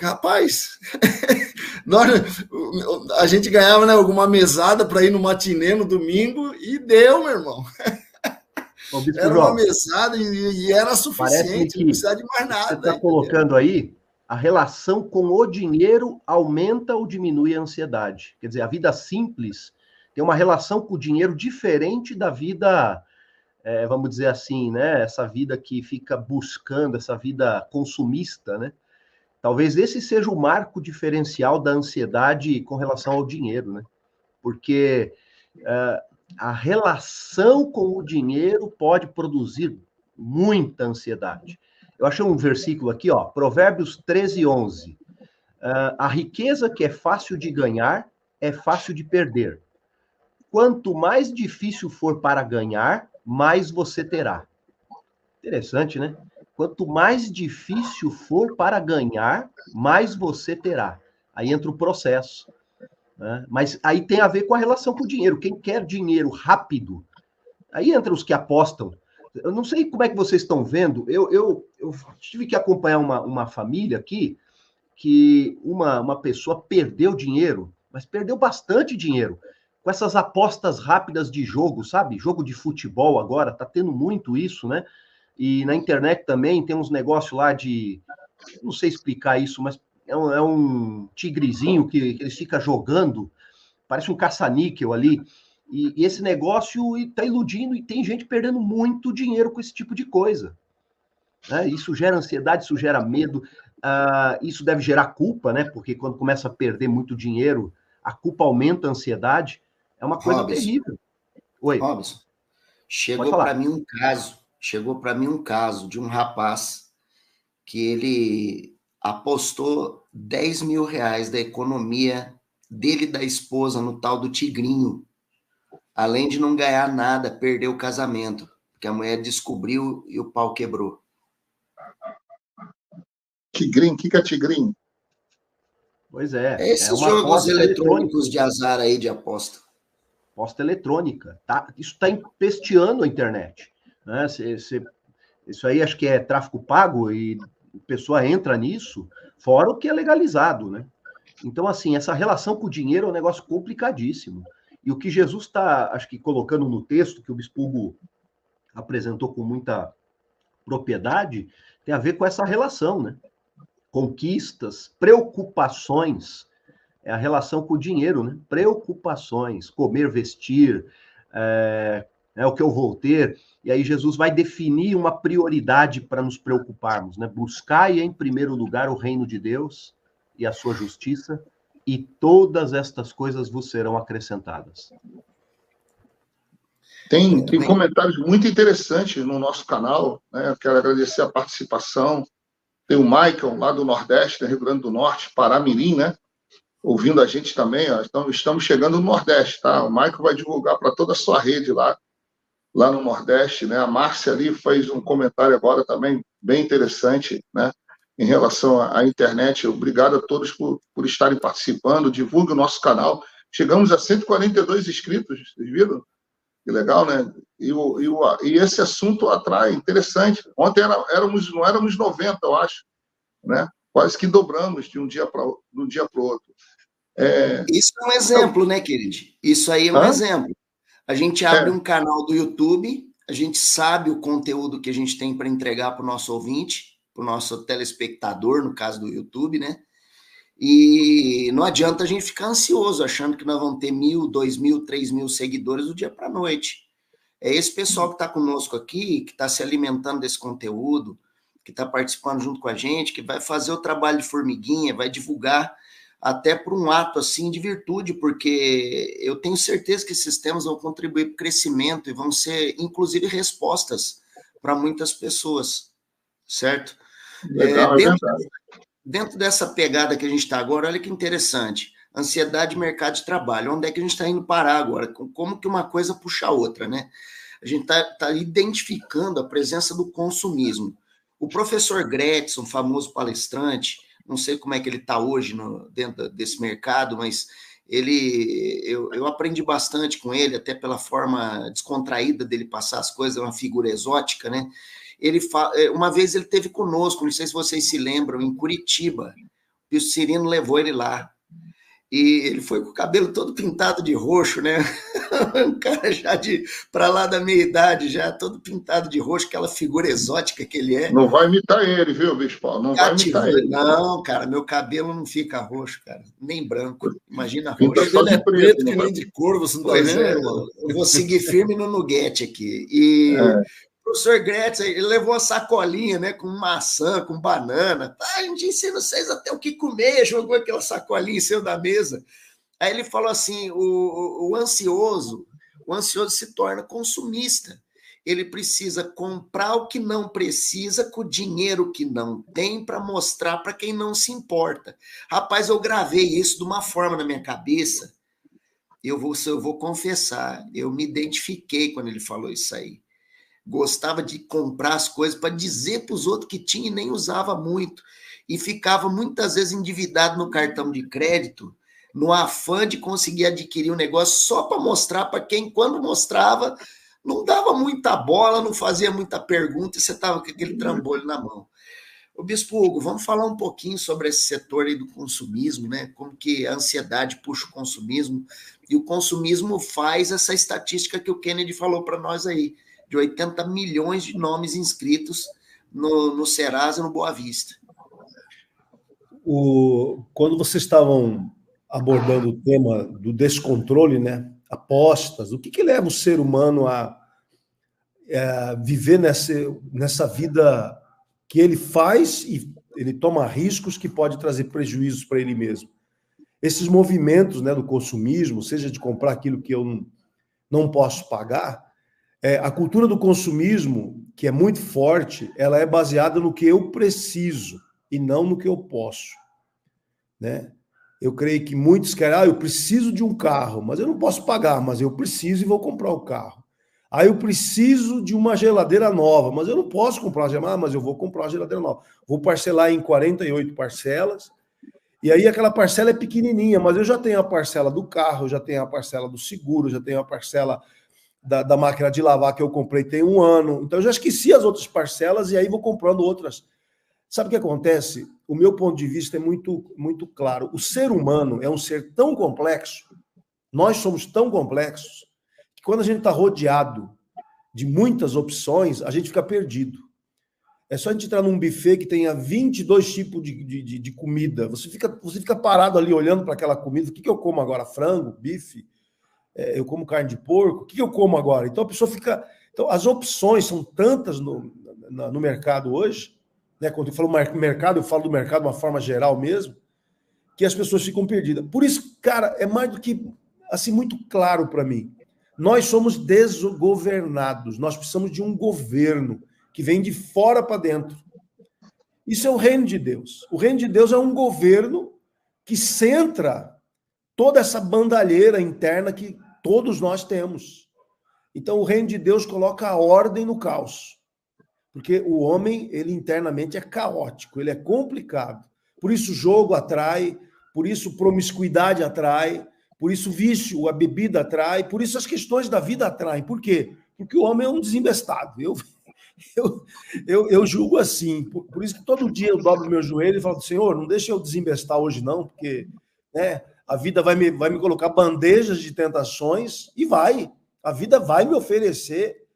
Rapaz, a gente ganhava, né, alguma mesada para ir no matinê no domingo e deu, meu irmão. Era uma mesada e era suficiente, não precisava de mais nada. Você está colocando aí, a relação com o dinheiro aumenta ou diminui a ansiedade. Quer dizer, a vida simples tem uma relação com o dinheiro diferente da vida, vamos dizer assim, né? Essa vida que fica buscando, essa vida consumista, né? Talvez esse seja o marco diferencial da ansiedade com relação ao dinheiro, né? Porque a relação com o dinheiro pode produzir muita ansiedade. Eu achei um versículo aqui, ó, Provérbios 13:11. A riqueza que é fácil de ganhar é fácil de perder. Quanto mais difícil for para ganhar, mais você terá. Interessante, né? Quanto mais difícil for para ganhar, mais você terá. Aí entra o processo. Né? Mas aí tem a ver com a relação com o dinheiro. Quem quer dinheiro rápido, aí entra os que apostam. Eu não sei como é que vocês estão vendo. Eu tive que acompanhar uma família aqui que uma pessoa perdeu dinheiro, mas perdeu bastante dinheiro com essas apostas rápidas de jogo, sabe? Jogo de futebol agora, tá tendo muito isso, né? E na internet também tem uns negócios lá de... Não sei explicar isso, mas é um tigrezinho que eles ficam jogando, parece um caça-níquel ali, e esse negócio está iludindo, e tem gente perdendo muito dinheiro com esse tipo de coisa. Né? Isso gera ansiedade, isso gera medo, isso deve gerar culpa, né? Porque quando começa a perder muito dinheiro, a culpa aumenta a ansiedade, é uma coisa terrível. Oi. Robson, chegou para mim um caso de um rapaz que ele apostou 10 mil reais da economia dele e da esposa no tal do tigrinho. Além de não ganhar nada, perdeu o casamento, porque a mulher descobriu e o pau quebrou. Tigrinho, o que é tigrinho? Pois é. Esses jogos eletrônicos de azar aí de aposta. Aposta eletrônica. Tá? Isso está empesteando a internet. Né? Isso aí acho que é tráfico pago e a pessoa entra nisso, fora o que é legalizado, né? Então, assim, essa relação com o dinheiro é um negócio complicadíssimo. E o que Jesus está, acho que, colocando no texto, que o Bispo Hugo apresentou com muita propriedade, tem a ver com essa relação, né? Conquistas, preocupações, é a relação com o dinheiro, né? Preocupações, comer, vestir, o que eu vou ter. E aí Jesus vai definir uma prioridade para nos preocuparmos, né? Buscai em primeiro lugar o reino de Deus e a sua justiça, e todas estas coisas vos serão acrescentadas. Tem comentários muito interessantes no nosso canal, né? Eu quero agradecer a participação. Tem o Michael, lá do Nordeste, Rio Grande do Norte, Paramirim, né? Ouvindo a gente também, ó. Então, estamos chegando no Nordeste, tá? O Michael vai divulgar para toda a sua rede lá no Nordeste, né? A Márcia ali fez um comentário agora também bem interessante, né? Em relação à internet. Obrigado a todos por estarem participando. Divulgue o nosso canal. Chegamos a 142 inscritos, vocês viram? Que legal, né? E esse assunto atrai, interessante. Ontem não éramos 90, eu acho, né? Quase que dobramos de um dia para o outro. Isso é um exemplo, né, querido? Isso aí é um exemplo. A gente abre um canal do YouTube, a gente sabe o conteúdo que a gente tem para entregar para o nosso ouvinte, para o nosso telespectador, no caso do YouTube, né? E não adianta a gente ficar ansioso, achando que nós vamos ter 1.000, 2.000, 3.000 seguidores do dia para a noite. É esse pessoal que está conosco aqui, que está se alimentando desse conteúdo, que está participando junto com a gente, que vai fazer o trabalho de formiguinha, vai divulgar até por um ato assim de virtude, porque eu tenho certeza que esses temas vão contribuir para o crescimento e vão ser, inclusive, respostas para muitas pessoas, certo? Legal, Dentro dessa pegada que a gente está agora, olha que interessante, ansiedade e mercado de trabalho, onde é que a gente está indo parar agora? Como que uma coisa puxa a outra, né? A gente está identificando a presença do consumismo. O professor Gretson, famoso palestrante, não sei como é que ele está hoje dentro desse mercado, mas eu aprendi bastante com ele, até pela forma descontraída dele passar as coisas, é uma figura exótica, né? Uma vez ele esteve conosco, não sei se vocês se lembram, em Curitiba, e o Cirino levou ele lá. E ele foi com o cabelo todo pintado de roxo, né? Um cara já para lá da meia idade, já todo pintado de roxo, aquela figura exótica que ele é. Não vai imitar ele, viu, Bispo Paulo? Não vai imitar ele. Não, cara, meu cabelo não fica roxo, cara, nem branco. Imagina roxo. Então, só Ele é preto, que nem de cor, você não tá Pois vendo, é. irmão? Eu vou seguir firme no Nugget aqui. E o professor Gretz, ele levou uma sacolinha, né, com maçã, com banana. A gente ensina vocês até o que comer, jogou aquela sacolinha em cima da mesa. Aí ele falou assim, o ansioso se torna consumista. Ele precisa comprar o que não precisa com o dinheiro que não tem para mostrar para quem não se importa. Rapaz, eu gravei isso de uma forma na minha cabeça. Eu vou confessar, eu me identifiquei quando ele falou isso aí. Gostava de comprar as coisas para dizer para os outros que tinha e nem usava muito. E ficava muitas vezes endividado no cartão de crédito, no afã de conseguir adquirir um negócio só para mostrar para quem, quando mostrava, não dava muita bola, não fazia muita pergunta e você estava com aquele trambolho na mão. Ô, Bispo Hugo, vamos falar um pouquinho sobre esse setor aí do consumismo, né? Como que a ansiedade puxa o consumismo e o consumismo faz essa estatística que o Kennedy falou para nós aí, de 80 milhões de nomes inscritos no Serasa e no Boa Vista. Quando vocês estavam abordando o tema do descontrole, né? Apostas, o que leva o ser humano a viver nessa vida que ele faz e ele toma riscos que pode trazer prejuízos para ele mesmo. Esses movimentos, né, do consumismo, seja de comprar aquilo que eu não posso pagar, a cultura do consumismo, que é muito forte, ela é baseada no que eu preciso e não no que eu posso, né? Eu creio que muitos querem, eu preciso de um carro, mas eu não posso pagar, mas eu preciso e vou comprar o carro. Eu preciso de uma geladeira nova, mas eu não posso comprar uma geladeira, mas eu vou comprar uma geladeira nova. Vou parcelar em 48 parcelas, e aí aquela parcela é pequenininha, mas eu já tenho a parcela do carro, eu já tenho a parcela do seguro, já tenho a parcela da máquina de lavar que eu comprei tem 1 ano. Então eu já esqueci as outras parcelas e aí vou comprando outras. Sabe o que acontece? O meu ponto de vista é muito, muito claro. O ser humano é um ser tão complexo, nós somos tão complexos, que quando a gente está rodeado de muitas opções, a gente fica perdido. É só a gente entrar num buffet que tenha 22 tipos de comida. Você fica parado ali olhando para aquela comida. O que eu como agora? Frango, bife? Eu como carne de porco? O que eu como agora? Então a pessoa fica... Então as opções são tantas no mercado hoje, né? Quando eu falo mercado, eu falo do mercado de uma forma geral mesmo, que as pessoas ficam perdidas. Por isso, cara, é mais do que assim muito claro para mim. Nós somos desgovernados. Nós precisamos de um governo que vem de fora para dentro. Isso é o reino de Deus. O reino de Deus é um governo que centra toda essa bandalheira interna que todos nós temos. Então, o reino de Deus coloca a ordem no caos. Porque o homem, ele internamente é caótico, ele é complicado. Por isso o jogo atrai, por isso promiscuidade atrai, por isso vício, a bebida atrai, por isso as questões da vida atraem. Por quê? Porque o homem é um desembestado. Eu julgo assim. Por isso que todo dia eu dobro meu joelho e falo, Senhor, não deixa eu desembestar hoje não, porque, né, a vida vai me colocar bandejas de tentações e a vida vai me oferecer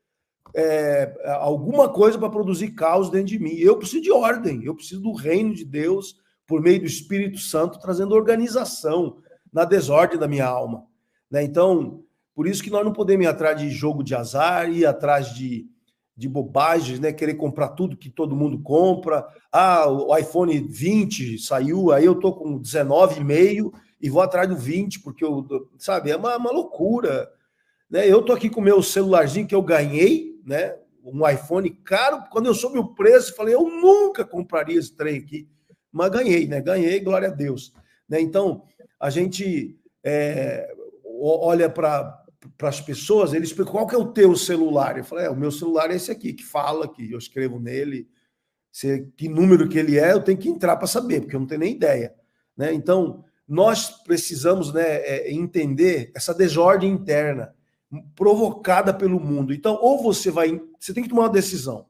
alguma coisa para produzir caos dentro de mim. Eu preciso de ordem, eu preciso do reino de Deus por meio do Espírito Santo, trazendo organização na desordem da minha alma, né? Então, por isso que nós não podemos ir atrás de jogo de azar, ir atrás de bobagens, né? Querer comprar tudo que todo mundo compra. O iPhone 20 saiu, aí eu tô com 19,5 e vou atrás do 20, porque sabe, é uma loucura, né? Eu tô aqui com o meu celularzinho que eu ganhei, né? Um iPhone caro. Quando eu soube o preço, falei, eu nunca compraria esse trem aqui. Mas ganhei, né? Ganhei, glória a Deus, né? Então, a gente olha para as pessoas, eles perguntam, qual que é o teu celular? Eu falei, o meu celular é esse aqui, que fala, que eu escrevo nele, que número que ele é, eu tenho que entrar para saber, porque eu não tenho nem ideia, né? Então, nós precisamos, né, entender essa desordem interna provocada pelo mundo. Então, ou você tem que tomar uma decisão.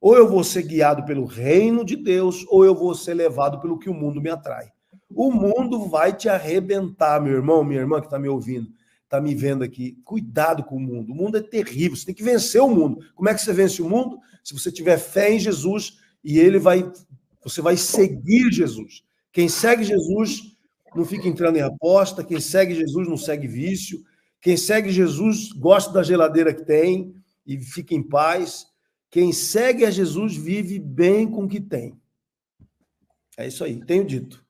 Ou eu vou ser guiado pelo reino de Deus, ou eu vou ser levado pelo que o mundo me atrai. O mundo vai te arrebentar, meu irmão, minha irmã que está me ouvindo. está me vendo aqui, cuidado com o mundo. O mundo é terrível, você tem que vencer o mundo. Como é que você vence o mundo? Se você tiver fé em Jesus e você vai seguir Jesus. Quem segue Jesus não fica entrando em aposta, quem segue Jesus não segue vício, quem segue Jesus gosta da geladeira que tem e fica em paz. Quem segue a Jesus vive bem com o que tem. É isso aí, tenho dito.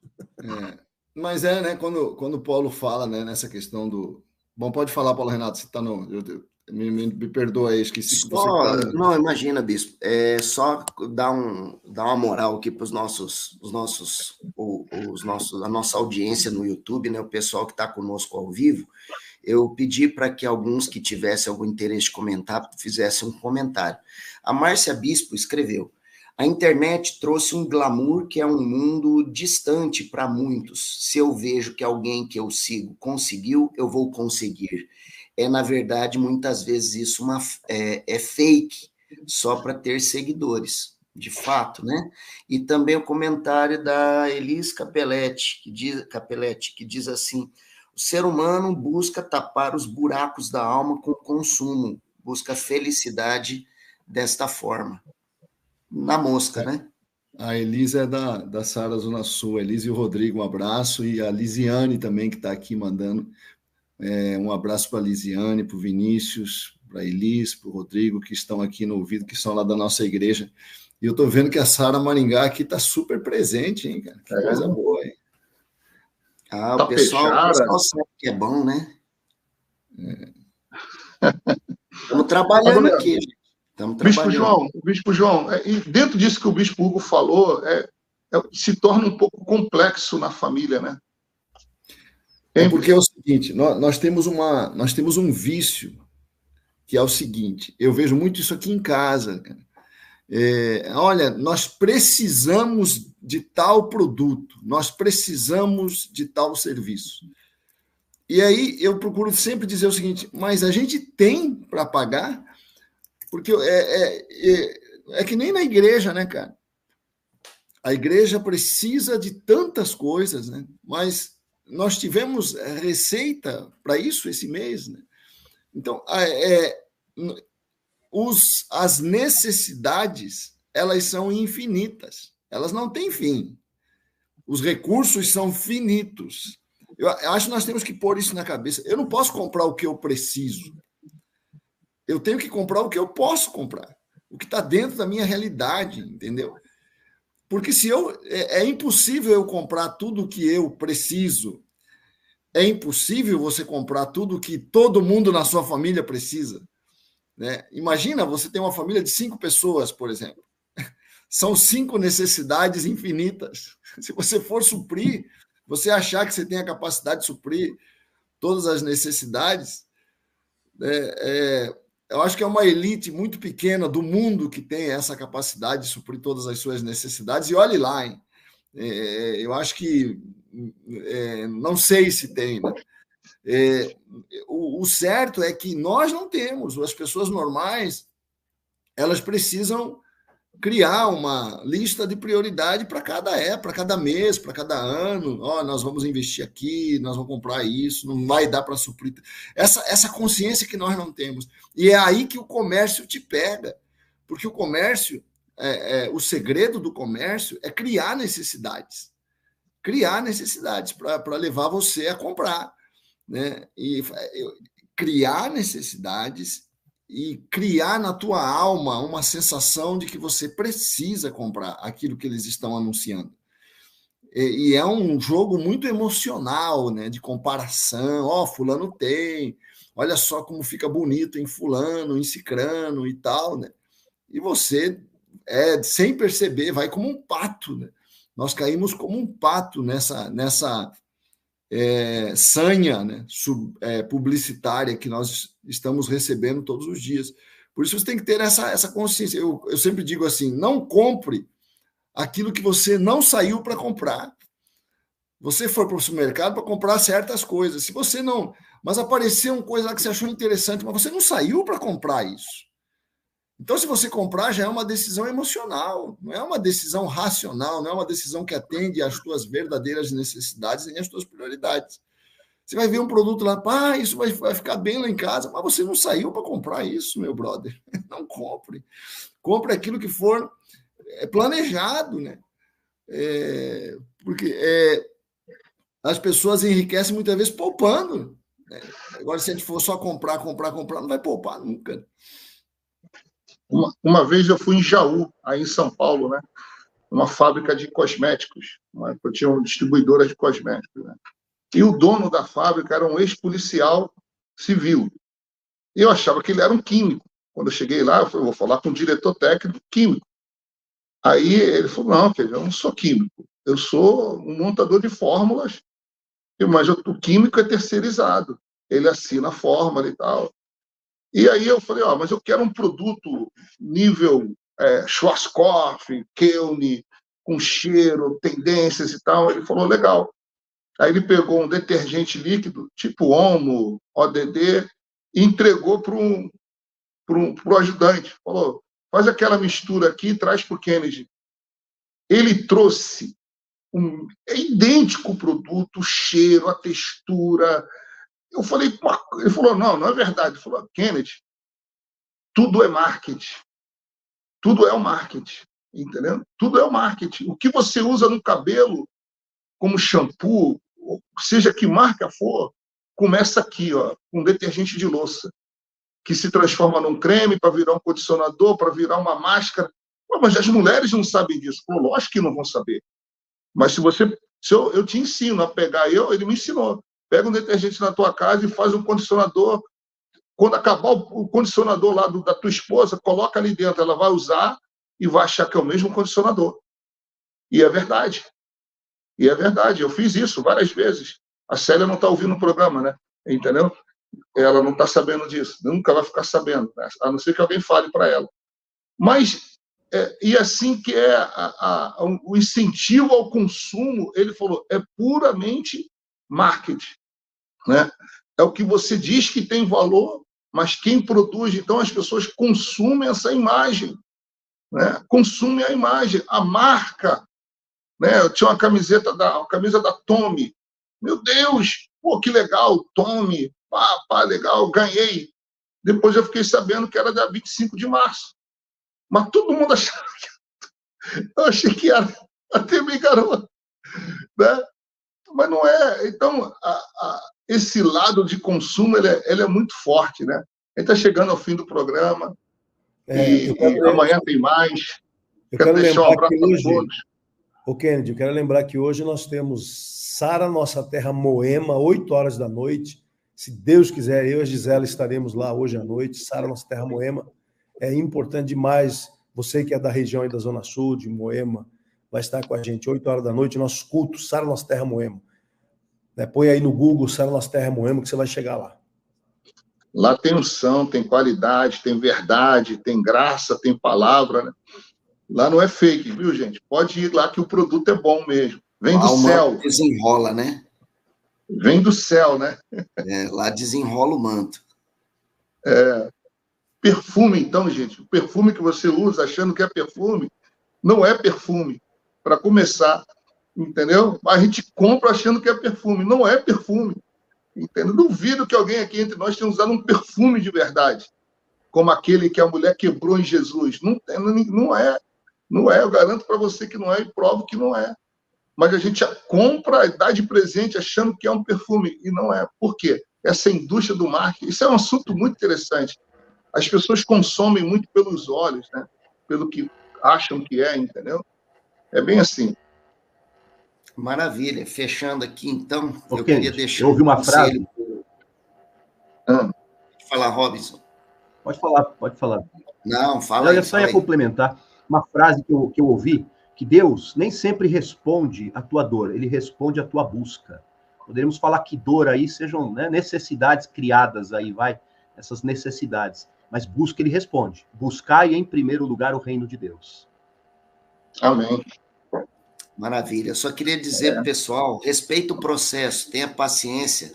Mas né, quando o Paulo fala, né, nessa questão do... Bom, pode falar, Paulo Renato, você está no... Me perdoa aí, esqueci que você está no... Não, imagina, Bispo, só dar uma moral aqui para a nossa audiência no YouTube, né, o pessoal que está conosco ao vivo. Eu pedi para que alguns que tivessem algum interesse de comentar, fizessem um comentário. A Márcia Bispo escreveu: a internet trouxe um glamour que é um mundo distante para muitos. Se eu vejo que alguém que eu sigo conseguiu, eu vou conseguir. Na verdade, muitas vezes isso é fake, só para ter seguidores, de fato, né? E também o comentário da Elis Capelletti, que diz assim: o ser humano busca tapar os buracos da alma com o consumo, busca felicidade desta forma. Na mosca, né? A Elis é da Sara Zona Sul. A Elis e o Rodrigo, um abraço. E a Lisiane também, que está aqui mandando um abraço para a Lisiane, para o Vinícius, para a Elis, para o Rodrigo, que estão aqui no ouvido, que são lá da nossa igreja. E eu estou vendo que a Sara Maringá aqui está super presente, hein, cara? Que coisa boa, hein? O pessoal sabe que é bom, né? Estamos trabalhando aqui, gente. Bispo João, e dentro disso que o Bispo Hugo falou, se torna um pouco complexo na família, né? Porque é o seguinte, nós temos um vício, que é o seguinte, eu vejo muito isso aqui em casa, cara. Olha, nós precisamos de tal produto, nós precisamos de tal serviço. E aí eu procuro sempre dizer o seguinte: mas a gente tem para pagar? Porque é que nem na igreja, né, cara? A igreja precisa de tantas coisas, né? Mas nós tivemos receita para isso esse mês, né? Então, as necessidades, elas são infinitas. Elas não têm fim. Os recursos são finitos. Eu acho que nós temos que pôr isso na cabeça. Eu não posso comprar o que eu preciso. Eu tenho que comprar o que eu posso comprar, o que está dentro da minha realidade, entendeu? Porque é impossível eu comprar tudo o que eu preciso. É impossível você comprar tudo o que todo mundo na sua família precisa, né? Imagina, você tem uma família de 5 pessoas, por exemplo. São 5 necessidades infinitas. Se você for suprir, você achar que você tem a capacidade de suprir todas as necessidades, eu acho que é uma elite muito pequena do mundo que tem essa capacidade de suprir todas as suas necessidades. E olhe lá, hein? Eu acho que não sei se tem, né? O certo é que nós não temos. As pessoas normais, elas precisam criar uma lista de prioridade para cada mês, para cada ano. Nós vamos investir aqui, nós vamos comprar isso, não vai dar para suprir. Essa consciência que nós não temos. E é aí que o comércio te pega. Porque o comércio, o segredo do comércio é criar necessidades. Criar necessidades para levar você a comprar, né? E criar necessidades e criar na tua alma uma sensação de que você precisa comprar aquilo que eles estão anunciando. E é um jogo muito emocional, né? De comparação. Fulano tem, olha só como fica bonito em fulano, em cicrano e tal, né? E você, sem perceber, vai como um pato, né? Nós caímos como um pato nessa sanha, né, publicitária que nós estamos recebendo todos os dias. Por isso você tem que ter essa consciência. Eu sempre digo assim: não compre aquilo que você não saiu para comprar. Você foi para o supermercado para comprar certas coisas. Se você não... Mas apareceu uma coisa lá que você achou interessante, mas você não saiu para comprar isso. Então, se você comprar, já é uma decisão emocional, não é uma decisão racional, não é uma decisão que atende às tuas verdadeiras necessidades nem às tuas prioridades. Você vai ver um produto lá, isso vai ficar bem lá em casa, mas você não saiu para comprar isso, meu brother. Não compre. Compre aquilo que for planejado, né? Porque as pessoas enriquecem muitas vezes poupando. Né? Agora, se a gente for só comprar, não vai poupar nunca. Uma vez eu fui em Jaú, aí em São Paulo, né? Uma fábrica de cosméticos. Eu tinha uma distribuidora de cosméticos, né? E o dono da fábrica era um ex-policial civil. E eu achava que ele era um químico. Quando eu cheguei lá, eu falei, vou falar com o diretor técnico químico. Aí ele falou, não, eu não sou químico. Eu sou um montador de fórmulas, mas o químico é terceirizado. Ele assina a fórmula e tal. E aí eu falei, mas eu quero um produto nível Schwarzkopf, Kelne, com cheiro, tendências e tal. Ele falou, legal. Aí ele pegou um detergente líquido, tipo Omo, ODD, e entregou para o ajudante. Falou, faz aquela mistura aqui e traz para o Kennedy. Ele trouxe idêntico o produto, o cheiro, a textura. Eu falei, ele falou, não é verdade. Ele falou, Kennedy, tudo é marketing. Tudo é o marketing, entendeu? Tudo é o marketing. O que você usa no cabelo, como shampoo, seja que marca for, começa aqui, com detergente de louça, que se transforma num creme para virar um condicionador, para virar uma máscara. Mas as mulheres não sabem disso. Pô, lógico que não vão saber. Mas se eu te ensino a pegar, ele me ensinou. Pega um detergente na tua casa e faz um condicionador. Quando acabar o condicionador lá da tua esposa, coloca ali dentro, ela vai usar e vai achar que é o mesmo condicionador. E é verdade. Eu fiz isso várias vezes. A Célia não está ouvindo o programa, né? Entendeu? Ela não está sabendo disso. Nunca vai ficar sabendo, né? A não ser que alguém fale para ela. Mas, e assim que o incentivo ao consumo, ele falou, é puramente marketing. Né? É o que você diz que tem valor, mas quem produz, então as pessoas consumem essa imagem. Né? Consumem a imagem, a marca. Né? Eu tinha uma camisa da Tommy. Meu Deus, pô, que legal, Tommy. Legal, ganhei. Depois eu fiquei sabendo que era dia 25 de março. Mas todo mundo achava que... Eu achei que era até meio garoto. Né? Mas não é. Então, esse lado de consumo ele é muito forte. Né? A gente está chegando ao fim do programa. E amanhã tem mais. Quero deixar um abraço a todos. Ô, Kennedy, eu quero lembrar que hoje nós temos Sara Nossa Terra Moema, 8 horas da noite. Se Deus quiser, eu e a Gisela estaremos lá hoje à noite. Sara Nossa Terra Moema. É importante demais. Você que é da região aí da Zona Sul, de Moema, vai estar com a gente 8 horas da noite, nosso culto, Sara Nossa Terra Moema. Põe aí no Google Sara Nossa Terra Moema que você vai chegar lá. Lá tem unção, tem qualidade, tem verdade, tem graça, tem palavra, né? Lá não é fake, viu, gente? Pode ir lá que o produto é bom mesmo. Vem do céu. Desenrola, né? Vem do céu, né? Lá desenrola o manto. Perfume, então, gente. O perfume que você usa achando que é perfume, não é perfume. Para começar, entendeu? A gente compra achando que é perfume. Não é perfume. Entendeu? Duvido que alguém aqui entre nós tenha usado um perfume de verdade, como aquele que a mulher quebrou em Jesus. Não é. Não é, eu garanto para você que não é e provo que não é. Mas a gente compra e dá de presente achando que é um perfume, e não é. Por quê? Essa indústria do marketing, isso é um assunto muito interessante. As pessoas consomem muito pelos olhos, né? Pelo que acham que é, entendeu? É bem assim. Maravilha. Fechando aqui, então, eu queria deixar... Eu ouvi uma frase... Pode falar, Robinson. Pode falar. Não, fala aí. Eu só ia complementar uma frase que eu ouvi, que Deus nem sempre responde a tua dor, ele responde a tua busca. Poderíamos falar que dor aí sejam, né, necessidades criadas aí, essas necessidades. Mas busca, ele responde. Buscai em primeiro lugar o reino de Deus. Amém. Maravilha. Eu só queria dizer pro pessoal, respeita o processo, tenha paciência,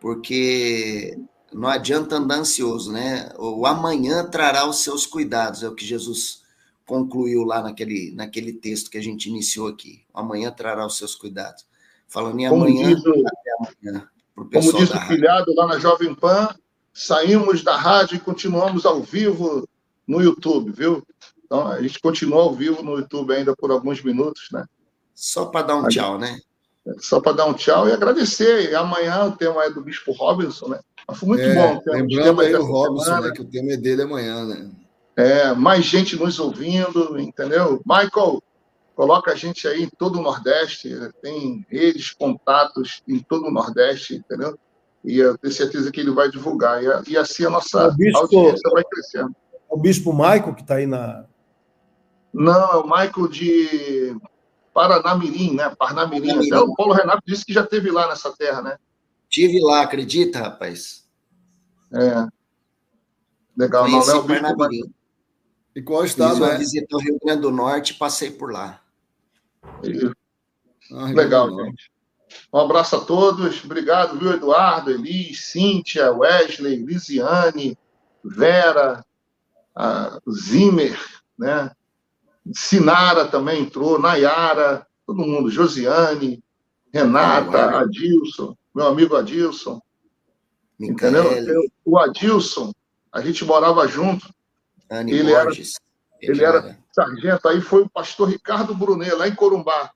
porque não adianta andar ansioso, né? O amanhã trará os seus cuidados, é o que Jesus concluiu lá naquele texto que a gente iniciou aqui. Amanhã trará os seus cuidados. Falando em amanhã, até amanhã. pro Como pessoal disse da o rádio. filhado lá na Jovem Pan, saímos da rádio e continuamos ao vivo no YouTube, viu? Então, a gente continua ao vivo no YouTube ainda por alguns minutos, né? Só para dar um tchau, né? Só para dar um tchau e agradecer. E amanhã o tema é do Bispo Robinson, né? Mas foi muito bom. Lembrando aí o Robinson, né, que o tema é dele amanhã, né? Mais gente nos ouvindo, entendeu? Michael, coloca a gente aí em todo o Nordeste, tem redes, contatos em todo o Nordeste, entendeu? E eu tenho certeza que ele vai divulgar. E assim a nossa audiência vai crescendo. É o Bispo Michael que está aí na... Não, é o Michael de Paranamirim, né? Parnamirim. Até o Paulo Renato disse que já esteve lá nessa terra, né? Tive lá, acredita, rapaz? Legal. Conheci não é o Parnamirim. E qual estado Fiz uma visita ao Rio Grande do Norte e passei por lá. Legal, gente. Um abraço a todos. Obrigado, viu, Eduardo, Elis, Cíntia, Wesley, Lisiane, Vera, Zimmer, né? Sinara também entrou, Nayara, todo mundo, Josiane, Renata, Adilson, meu amigo Adilson. Entendeu? O Adilson, a gente morava junto. Ele era sargento, aí foi o pastor Ricardo Brunet, lá em Corumbá.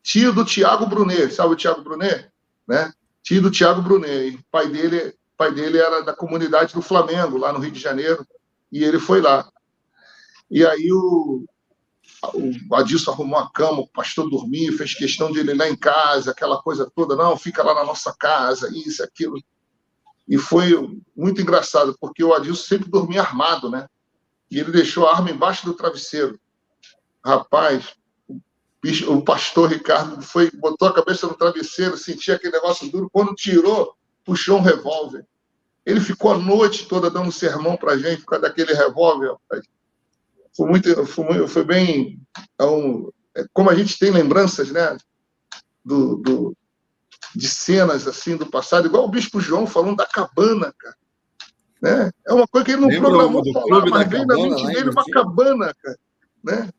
Tio do Tiago Brunet, sabe o Tiago Brunet? Né? Tio do Tiago Brunet. E pai dele era da comunidade do Flamengo, lá no Rio de Janeiro, e ele foi lá. E aí o Adilson arrumou a cama, o pastor dormia, fez questão de ele ir lá em casa, aquela coisa toda, não, fica lá na nossa casa, isso, aquilo. E foi muito engraçado, porque o Adilson sempre dormia armado, né? E ele deixou a arma embaixo do travesseiro. Rapaz, o pastor Ricardo botou a cabeça no travesseiro, sentia aquele negócio duro, quando tirou, puxou um revólver. Ele ficou a noite toda dando sermão pra gente por causa daquele revólver, rapaz. Foi bem... como a gente tem lembranças, né? De cenas assim do passado, igual o Bispo João falando da cabana, cara. Né? É uma coisa que ele não programou falar, mas veio na mente dele uma cabana, cara. Né?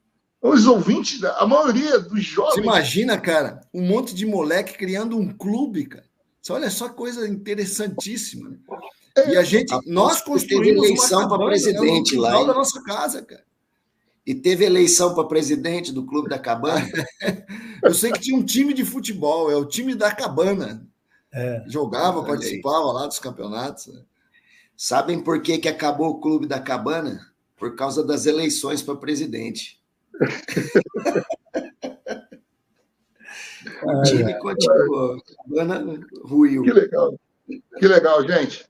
Os ouvintes, a maioria dos jovens... Você imagina, cara, um monte de moleque criando um clube, cara. Olha só coisa interessantíssima. Né? E nós construímos eleição para presidente lá da nossa casa, cara. E teve eleição para presidente do Clube da Cabana. Eu sei que tinha um time de futebol, é o time da Cabana. Jogava, participava lá dos campeonatos. Né? Sabem por que acabou o Clube da Cabana? Por causa das eleições para presidente. O time continuou. A Cabana ruiu. Que legal, gente.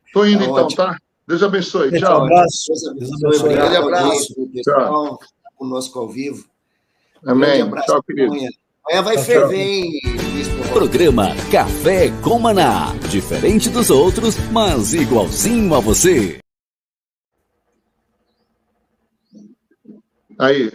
Estou indo então, tá? Deus abençoe. Tchau. Um abraço. Deus abençoe. Grande abraço. Pessoal, conosco ao vivo. Amém. Abraço. Tchau, querido. Amanhã vai ferver, hein? Programa Café com Maná. Diferente dos outros, mas igualzinho a você. Aí.